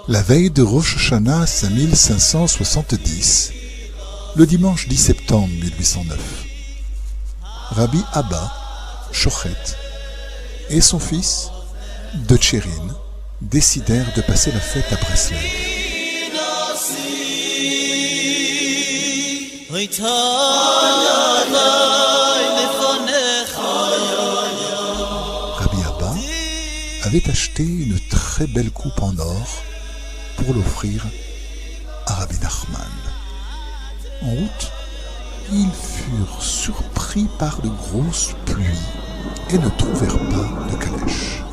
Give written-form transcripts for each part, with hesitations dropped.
La veille de Rosh Hashanah 5570, le dimanche 10 septembre 1809, Rabbi Abba Shochet et son fils de Tchérin décidèrent de passer la fête à Breslev. Rabbi Abba avait acheté une très belle coupe en or pour l'offrir à Rabbi Nachman. En route, ils furent surpris par de grosses pluies et ne trouvèrent pas de calèche.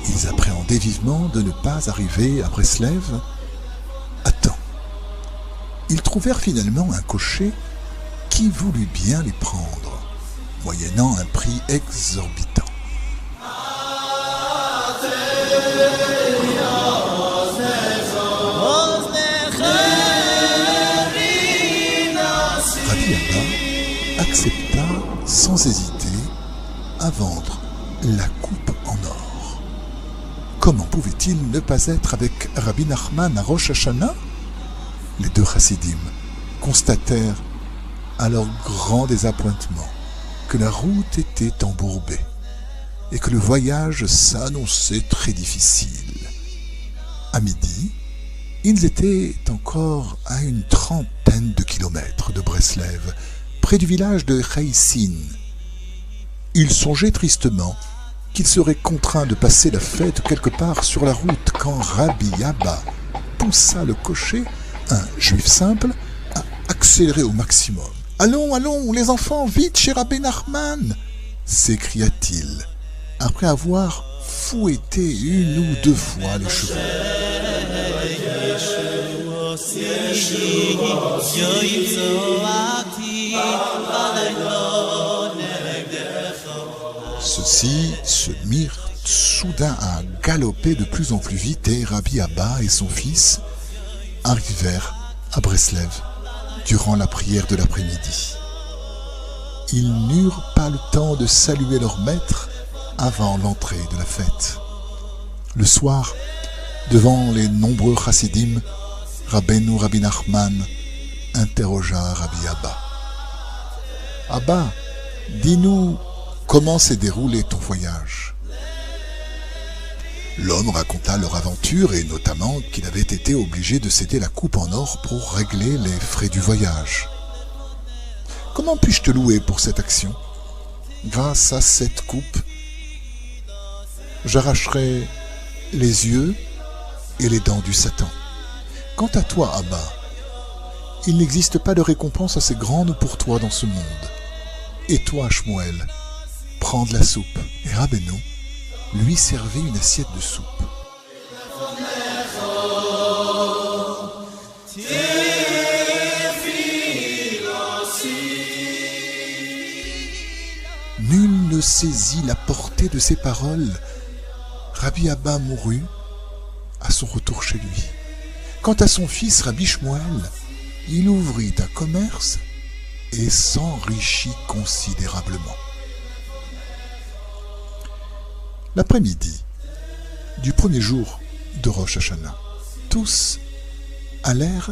Ils appréhendaient vivement de ne pas arriver à Breslev à temps. Ils trouvèrent finalement un cocher qui voulut bien les prendre, moyennant un prix exorbitant. Rabbi Abba accepta sans hésiter à vendre la coupe en or. Comment pouvait-il ne pas être avec Rabbi Nachman à Rosh Hashanah? Les deux chassidim constatèrent à leur grand désappointement que la route était embourbée et que le voyage s'annonçait très difficile. À midi, ils étaient encore à une trentaine de kilomètres de Breslev, près du village de Chaïsin. Ils songeaient tristement qu'ils seraient contraints de passer la fête quelque part sur la route quand Rabbi Abba poussa le cocher, un juif simple, à accélérer au maximum. « Allons, allons, les enfants, vite chez Rabbi Nachman !» s'écria-t-il, après avoir fouetté une ou deux fois les chevaux. Ceux-ci se mirent soudain à galoper de plus en plus vite et Rabbi Abba et son fils arrivèrent à Breslev durant la prière de l'après-midi. Ils n'eurent pas le temps de saluer leur maître avant l'entrée de la fête. Le soir, devant les nombreux chassidim, Rabbeinu Rabbi Nachman interrogea Rabbi Abba. « Abba, dis-nous comment s'est déroulé ton voyage ?» L'homme raconta leur aventure et notamment qu'il avait été obligé de céder la coupe en or pour régler les frais du voyage. « Comment puis-je te louer pour cette action ? Grâce à cette coupe, j'arracherai les yeux et les dents du Satan. Quant à toi, Abba, il n'existe pas de récompense assez grande pour toi dans ce monde. Et toi, Shmuel, prends de la soupe. » Et Rabbeinu lui servait une assiette de soupe. Nul ne saisit la portée de ces paroles. Rabbi Abba mourut à son retour chez lui. Quant à son fils Rabbi Shmuel, il ouvrit un commerce et s'enrichit considérablement. L'après-midi du premier jour de Rosh Hashanah, tous allèrent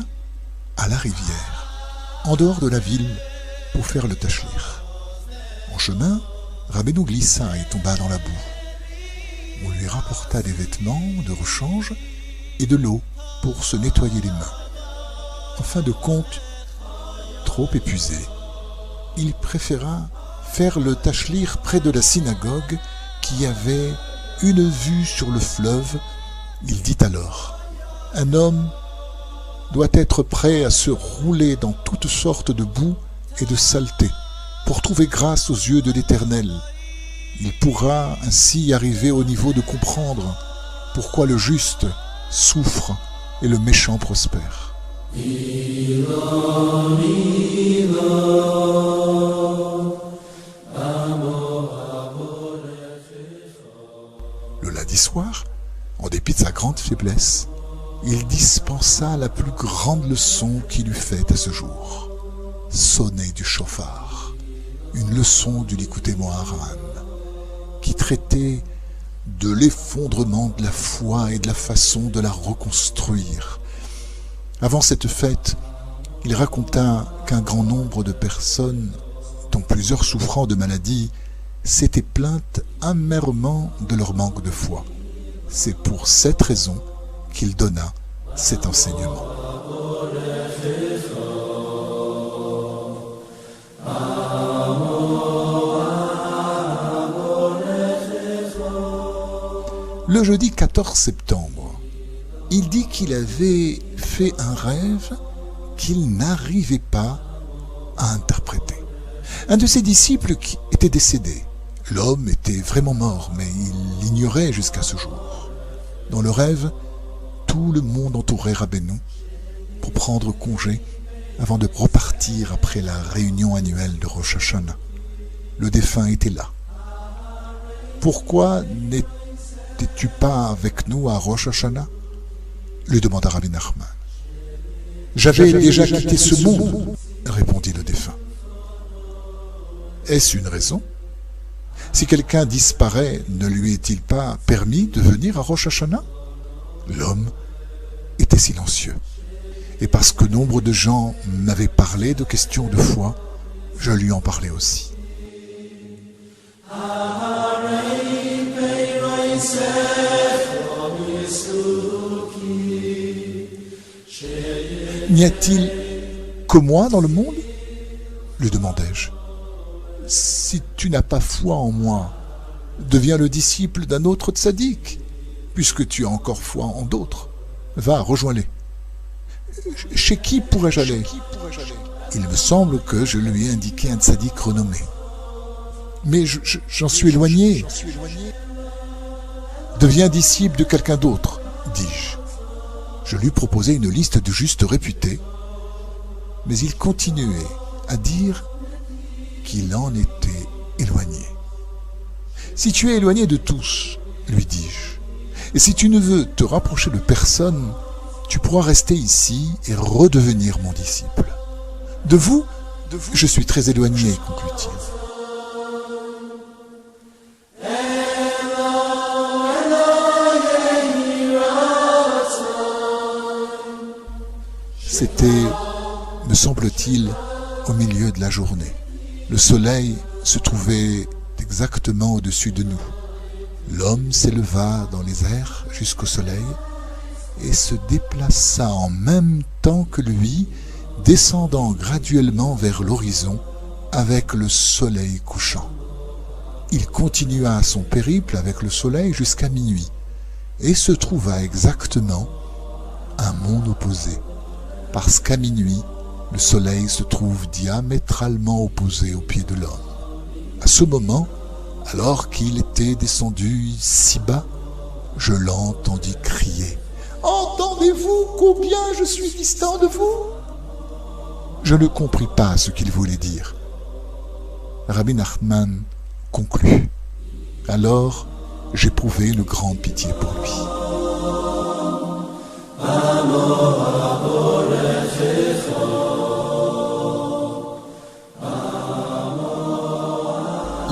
à la rivière, en dehors de la ville, pour faire le tachlir. En chemin, Rabbeinu glissa et tomba dans la boue. On lui rapporta des vêtements de rechange et de l'eau pour se nettoyer les mains. En fin de compte, trop épuisé, il préféra faire le tachlir près de la synagogue qui avait une vue sur le fleuve. Il dit alors: « Un homme doit être prêt à se rouler dans toutes sortes de boue et de saleté pour trouver grâce aux yeux de l'Éternel. Il pourra ainsi arriver au niveau de comprendre pourquoi le juste souffre et le méchant prospère. » Le lundi soir, en dépit de sa grande faiblesse, il dispensa la plus grande leçon qu'il eût faite à ce jour. Sonner du chauffard, une leçon du Likutei Moharan, qui traitait de l'effondrement de la foi et de la façon de la reconstruire. Avant cette fête, il raconta qu'un grand nombre de personnes, dont plusieurs souffrant de maladies, s'étaient plaintes amèrement de leur manque de foi. C'est pour cette raison qu'il donna cet enseignement. Le jeudi 14 septembre, il dit qu'il avait fait un rêve qu'il n'arrivait pas à interpréter. Un de ses disciples qui était décédé. L'homme était vraiment mort, mais il l'ignorait jusqu'à ce jour. Dans le rêve, tout le monde entourait Rabbeinu pour prendre congé avant de repartir après la réunion annuelle de Rosh Hashanah. Le défunt était là. Pourquoi n'étais-tu pas avec nous à Rosh Hashanah? Lui demanda Rabbi Nachman. J'avais déjà quitté ce monde, répondit le défunt. Est-ce une raison? Si quelqu'un disparaît, ne lui est-il pas permis de venir à Rosh Hashanah? L'homme était silencieux. Et parce que nombre de gens m'avaient parlé de questions de foi, je lui en parlais aussi. N'y a-t-il que moi dans le monde? Lui demandai-je. Si tu n'as pas foi en moi, deviens le disciple d'un autre tzaddik, puisque tu as encore foi en d'autres. Va, rejoins-les. Chez qui pourrais-je aller? Il me semble que je lui ai indiqué un tzaddik renommé. Mais j'en suis éloigné. Deviens disciple de quelqu'un d'autre, dis-je. Je lui proposai une liste de justes réputés, mais il continuait à dire qu'il en était éloigné. Si tu es éloigné de tous, lui dis-je, et si tu ne veux te rapprocher de personne, tu pourras rester ici et redevenir mon disciple. De vous, je suis très éloigné, conclut-il. C'était, me semble-t-il, au milieu de la journée. Le soleil se trouvait exactement au-dessus de nous. L'homme s'éleva dans les airs jusqu'au soleil et se déplaça en même temps que lui, descendant graduellement vers l'horizon avec le soleil couchant. Il continua son périple avec le soleil jusqu'à minuit et se trouva exactement à un monde opposé, parce qu'à minuit, le soleil se trouve diamétralement opposé au pied de l'homme. À ce moment, alors qu'il était descendu si bas, je l'entendis crier « Entendez-vous combien je suis distant de vous ?» Je ne compris pas ce qu'il voulait dire. Rabbi Nachman conclut. Alors, j'éprouvai une grande pitié pour lui.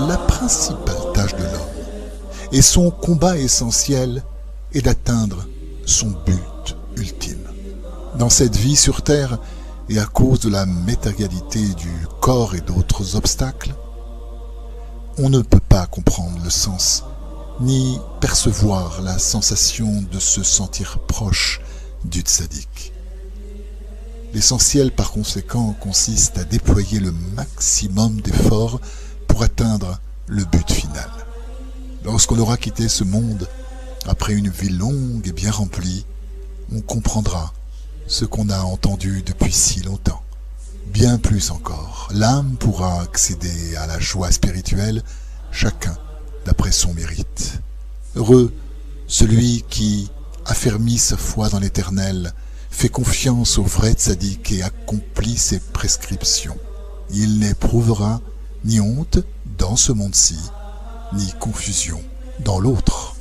La principale tâche de l'homme et son combat essentiel est d'atteindre son but ultime. Dans cette vie sur terre, et à cause de la matérialité du corps et d'autres obstacles, on ne peut pas comprendre le sens ni percevoir la sensation de se sentir proche du tzaddik. L'essentiel par conséquent consiste à déployer le maximum d'efforts pour atteindre le but final. Lorsqu'on aura quitté ce monde, après une vie longue et bien remplie, on comprendra ce qu'on a entendu depuis si longtemps. Bien plus encore, l'âme pourra accéder à la joie spirituelle, chacun d'après son mérite. Heureux celui qui affermit sa foi dans l'Éternel, fait confiance au vrai tzaddik et accomplit ses prescriptions. Il n'éprouvera ni honte dans ce monde-ci, ni confusion dans l'autre.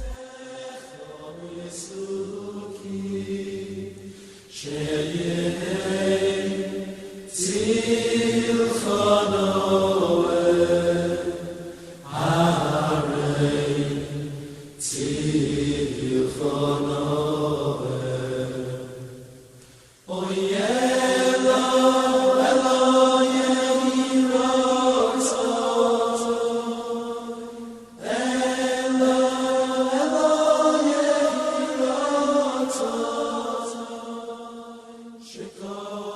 Chicago.